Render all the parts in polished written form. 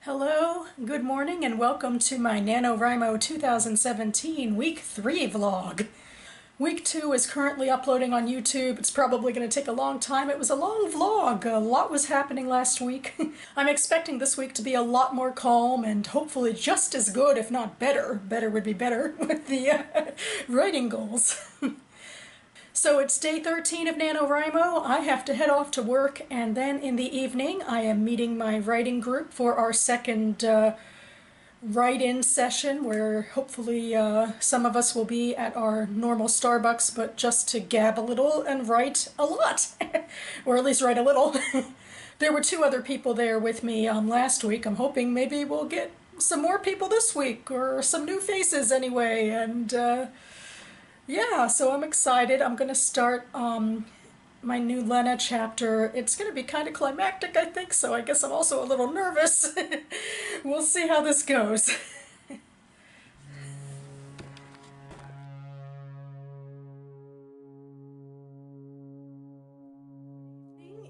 Hello, good morning, and welcome to my NaNoWriMo 2017 Week 3 vlog. Week 2 is currently uploading on YouTube. It's probably going to take a long time. It was a long vlog. A lot was happening last week. I'm expecting this week to be a lot more calm and hopefully just as good, if not better. Better would be better with the writing goals. So it's day 13 of NaNoWriMo. I have to head off to work, and then in the evening I am meeting my writing group for our second write-in session, where hopefully some of us will be at our normal Starbucks, but just to gab a little and write a lot, or at least write a little. There were 2 other people there with me last week. I'm hoping maybe we'll get some more people this week, or some new faces anyway, and yeah, so I'm excited. I'm going to start my new Lena chapter. It's going to be kind of climactic, I think, so I guess I'm also a little nervous. We'll see how this goes.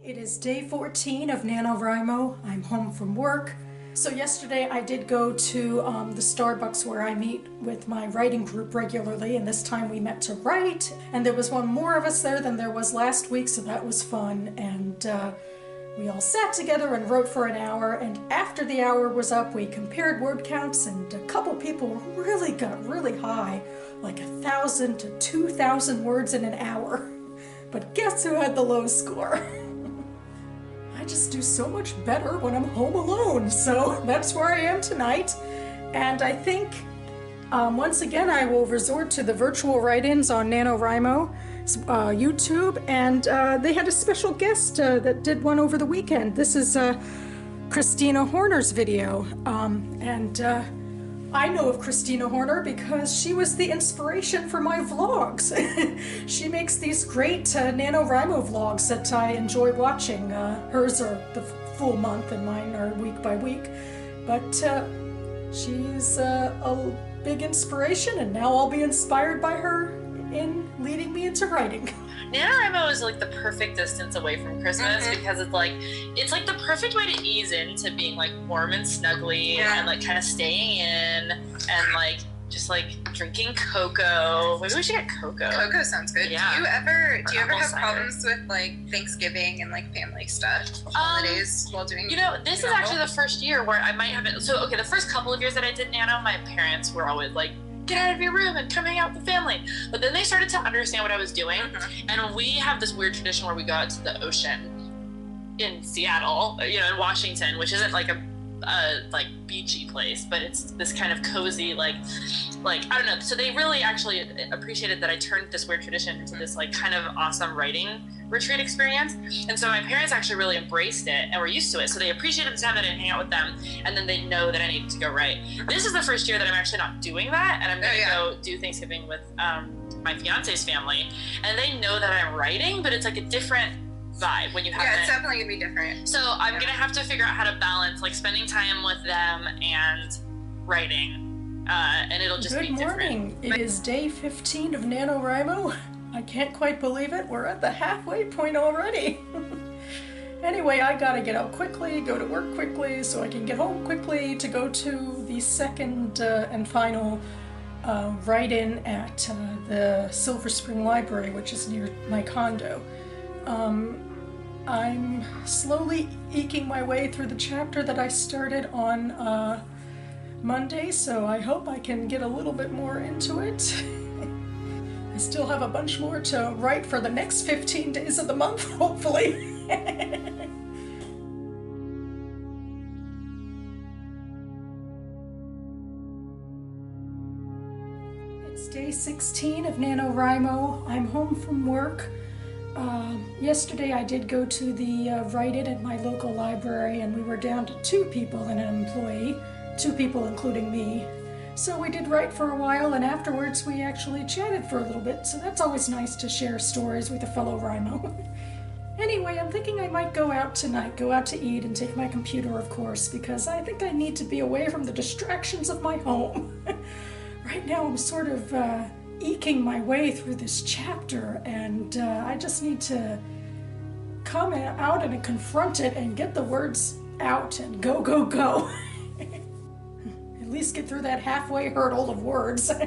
It is day 14 of NaNoWriMo. I'm home from work. So yesterday I did go to the Starbucks where I meet with my writing group regularly, and this time we met to write, and there was one more of us there than there was last week, so that was fun, and we all sat together and wrote for an hour, and after the hour was up we compared word counts, and a couple people really got really high, like 1,000 to 2,000 words in an hour. But guess who had the low score? I just do so much better when I'm home alone, so that's where I am tonight. And I think once again I will resort to the virtual write-ins on NaNoWriMo YouTube, and they had a special guest that did one over the weekend. This is Christina Horner's video, and I know of Christina Horner because she was the inspiration for my vlogs. She makes these great NaNoWriMo vlogs that I enjoy watching. Hers are the full month and mine are week by week. But she's a big inspiration, and now I'll be inspired by her in leading me into writing. NaNoWriMo is like the perfect distance away from Christmas because it's like the perfect way to ease into being like warm and snuggly and like kind of staying in and like just like drinking cocoa. Maybe we should get cocoa. Cocoa sounds good. Yeah. Do you ever have problems with like Thanksgiving and like family stuff, holidays while doing? You know, this is actually the first year where I might have it. So okay, the first couple of years that I did Nano, my parents were always like, get out of your room and come hang out with the family. But then they started to understand what I was doing. And we have this weird tradition where we go out to the ocean in Seattle, you know, in Washington, which isn't like a like beachy place, but it's this kind of cozy, like I don't know. So they really actually appreciated that I turned this weird tradition into this like kind of awesome writing retreat experience. And so my parents actually really embraced it and were used to it. So they appreciated the time that I hang out with them, and then they know that I need to go write. This is the first year that I'm actually not doing that, and I'm going to go do Thanksgiving with my fiance's family, and they know that I'm writing, but it's like a different vibe when you have it's definitely gonna be different. So I'm gonna have to figure out how to balance like spending time with them and writing, and it'll just be different. Good morning. It is day 15 of NaNoWriMo. I can't quite believe it. We're at the halfway point already. Anyway, I gotta get out quickly, go to work quickly, so I can get home quickly to go to the second and final write-in at the Silver Spring Library, which is near my condo. I'm slowly eking my way through the chapter that I started on Monday, so I hope I can get a little bit more into it. I still have a bunch more to write for the next 15 days of the month, hopefully. It's day 16 of NaNoWriMo. I'm home from work. Yesterday I did go to the write-in at my local library, and we were down to 2 people and an employee, 2 people including me. So we did write for a while, and afterwards we actually chatted for a little bit, so that's always nice to share stories with a fellow Rimo. Anyway, I'm thinking I might go out tonight, go out to eat and take my computer, of course, because I think I need to be away from the distractions of my home. Right now I'm sort of eking my way through this chapter, and I just need to come out and confront it and get the words out and go, go, go. least get through that halfway hurdle of words. It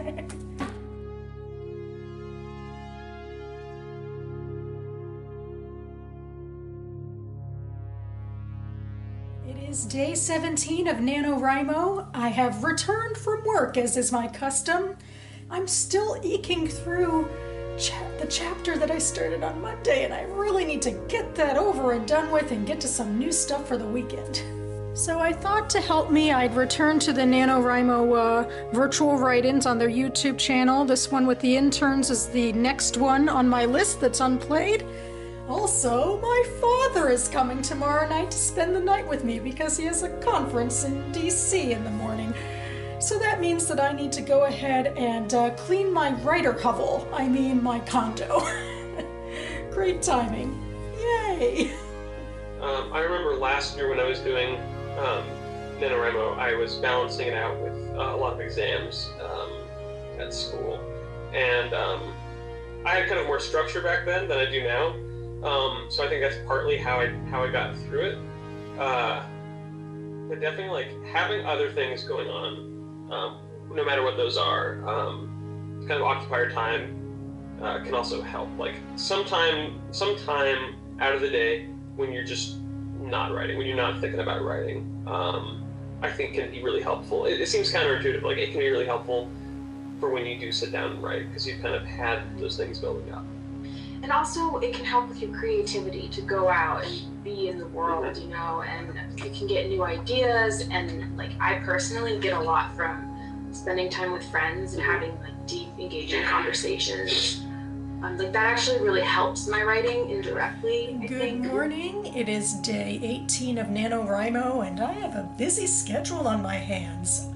is day 17 of NaNoWriMo. I have returned from work, as is my custom. I'm still eking through the chapter that I started on Monday, and I really need to get that over and done with and get to some new stuff for the weekend. So I thought to help me, I'd return to the NaNoWriMo virtual write-ins on their YouTube channel. This one with the interns is the next one on my list that's unplayed. Also, my father is coming tomorrow night to spend the night with me because he has a conference in DC in the morning. So that means that I need to go ahead and clean my writer hovel. I mean my condo. Great timing. Yay! I remember last year when I was doing NaNoWriMo, I was balancing it out with a lot of exams at school. And I had kind of more structure back then than I do now. So I think that's partly how I got through it. But definitely, like, having other things going on, no matter what those are, kind of occupy your time, can also help. Like, some time out of the day when you're just not writing, when you're not thinking about writing, I think can be really helpful. It seems counterintuitive, like it can be really helpful for when you do sit down and write, because you've kind of had those things building up. And also, it can help with your creativity to go out and be in the world, you know, and you can get new ideas. And, like, I personally get a lot from spending time with friends and having, like, deep, engaging conversations. Like, that actually really helps my writing indirectly, I think. Good morning. It is day 18 of NaNoWriMo, and I have a busy schedule on my hands.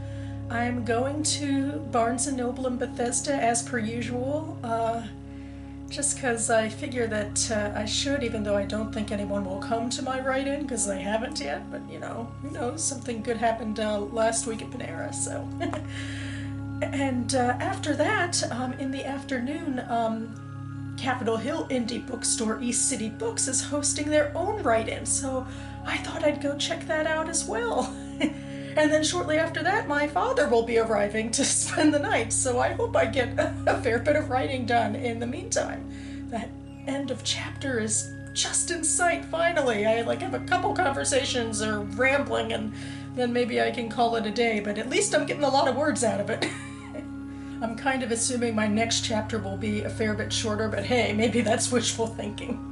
I'm going to Barnes & Noble in Bethesda as per usual. Just because I figure that I should, even though I don't think anyone will come to my write-in, because they haven't yet, but, you know, who knows, something good happened last week at Panera, so. And after that, in the afternoon, Capitol Hill Indie Bookstore East City Books is hosting their own write-in, so I thought I'd go check that out as well. And then shortly after that, my father will be arriving to spend the night, so I hope I get a fair bit of writing done in the meantime. That end of chapter is just in sight, finally. I have a couple conversations or rambling, and then maybe I can call it a day, but at least I'm getting a lot of words out of it. I'm kind of assuming my next chapter will be a fair bit shorter, but hey, maybe that's wishful thinking.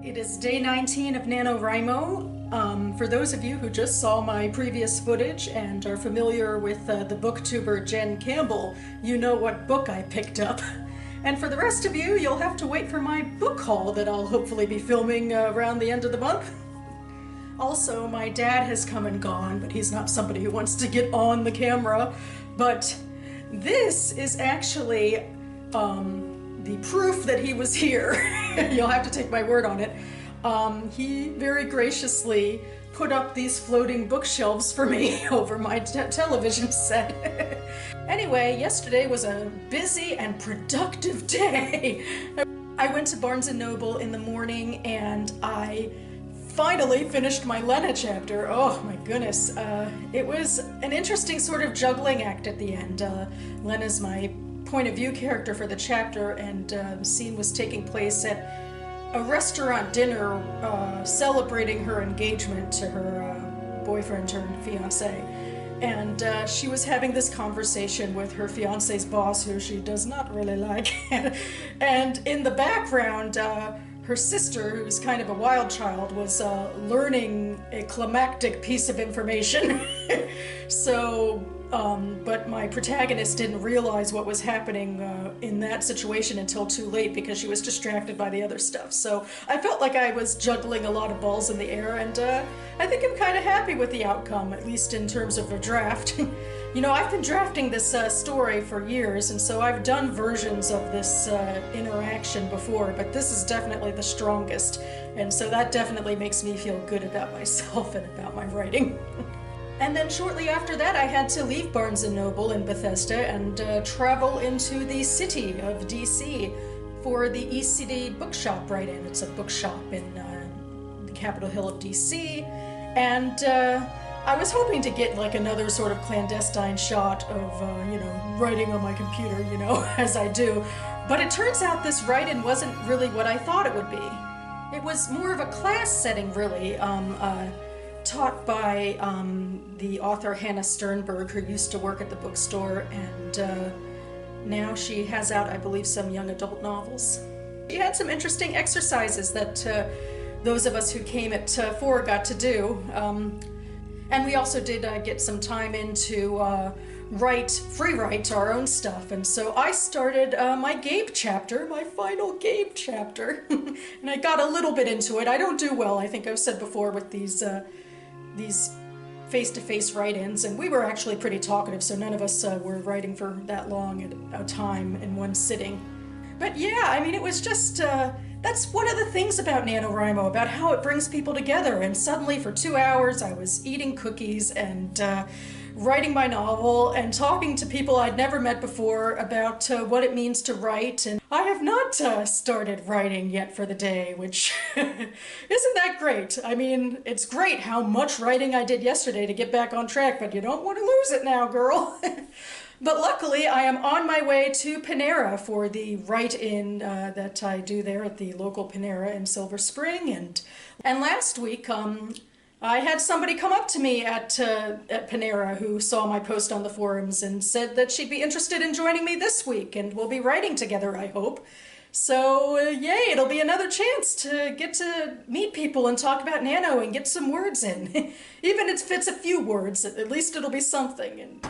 It is day 19 of NaNoWriMo. For those of you who just saw my previous footage and are familiar with the booktuber Jen Campbell, you know what book I picked up. And for the rest of you, you'll have to wait for my book haul that I'll hopefully be filming around the end of the month. Also, my dad has come and gone, but he's not somebody who wants to get on the camera. But this is actually the proof that he was here. You'll have to take my word on it. He very graciously put up these floating bookshelves for me over my television set. Anyway, yesterday was a busy and productive day. I went to Barnes & Noble in the morning and I finally finished my Lena chapter. Oh my goodness. It was an interesting sort of juggling act at the end. Lena's my point of view character for the chapter, and the scene was taking place at a restaurant dinner celebrating her engagement to her boyfriend, her fiance. And she was having this conversation with her fiance's boss, who she does not really like. And in the background, her sister, who's kind of a wild child, was learning a climactic piece of information. So but my protagonist didn't realize what was happening in that situation until too late because she was distracted by the other stuff. So I felt like I was juggling a lot of balls in the air, and I think I'm kind of happy with the outcome, at least in terms of a draft. You know, I've been drafting this story for years, and so I've done versions of this interaction before, but this is definitely the strongest, and so that definitely makes me feel good about myself and about my writing. And then shortly after that, I had to leave Barnes & Noble in Bethesda and travel into the city of DC for the East City Bookshop write-in. It's a bookshop in the Capitol Hill of DC, and I was hoping to get like another sort of clandestine shot of, you know, writing on my computer, you know, as I do. But it turns out this write-in wasn't really what I thought it would be. It was more of a class setting, really, taught by the author Hannah Sternberg, who used to work at the bookstore, and now she has out, I believe, some young adult novels. She had some interesting exercises that those of us who came at 4 got to do. And we also did get some time in to free write our own stuff. And so I started my Gabe chapter, my final Gabe chapter. And I got a little bit into it. I don't do well, I think I've said before, with these face-to-face write-ins. And we were actually pretty talkative, so none of us were writing for that long at a time in one sitting. But yeah, I mean, it was just... that's one of the things about NaNoWriMo, about how it brings people together. And suddenly for 2 hours I was eating cookies and writing my novel and talking to people I'd never met before about what it means to write. And I have not started writing yet for the day, which isn't that great. I mean, it's great how much writing I did yesterday to get back on track, but you don't want to lose it now, girl. But luckily, I am on my way to Panera for the write-in that I do there at the local Panera in Silver Spring. And last week, I had somebody come up to me at Panera who saw my post on the forums and said that she'd be interested in joining me this week, and we'll be writing together, I hope. So, yay, it'll be another chance to get to meet people and talk about Nano and get some words in. Even if it's a few words, at least it'll be something. And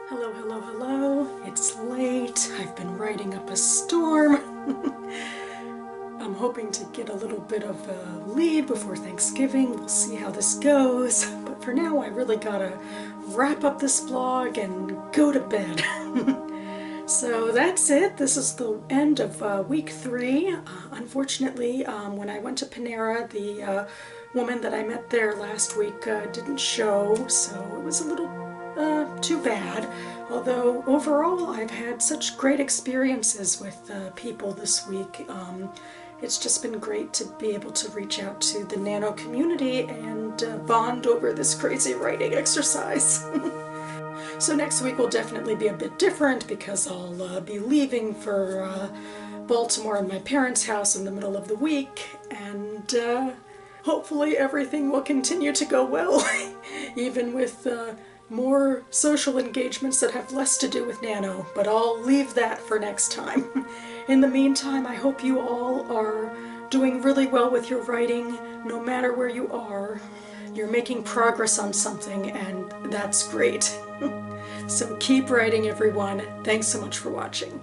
hello, hello, hello. It's late. I've been writing up a storm. I'm hoping to get a little bit of a lead before Thanksgiving. We'll see how this goes. But for now, I really gotta wrap up this blog and go to bed. So that's it. This is the end of week 3. Unfortunately, when I went to Panera, the woman that I met there last week didn't show, so it was a little too bad. Although overall I've had such great experiences with people this week. It's just been great to be able to reach out to the Nano community and bond over this crazy writing exercise. So next week will definitely be a bit different because I'll be leaving for Baltimore and my parents' house in the middle of the week, and hopefully everything will continue to go well, even with more social engagements that have less to do with Nano, but I'll leave that for next time. In the meantime, I hope you all are doing really well with your writing, no matter where you are. You're making progress on something, and that's great. So keep writing, everyone. Thanks so much for watching.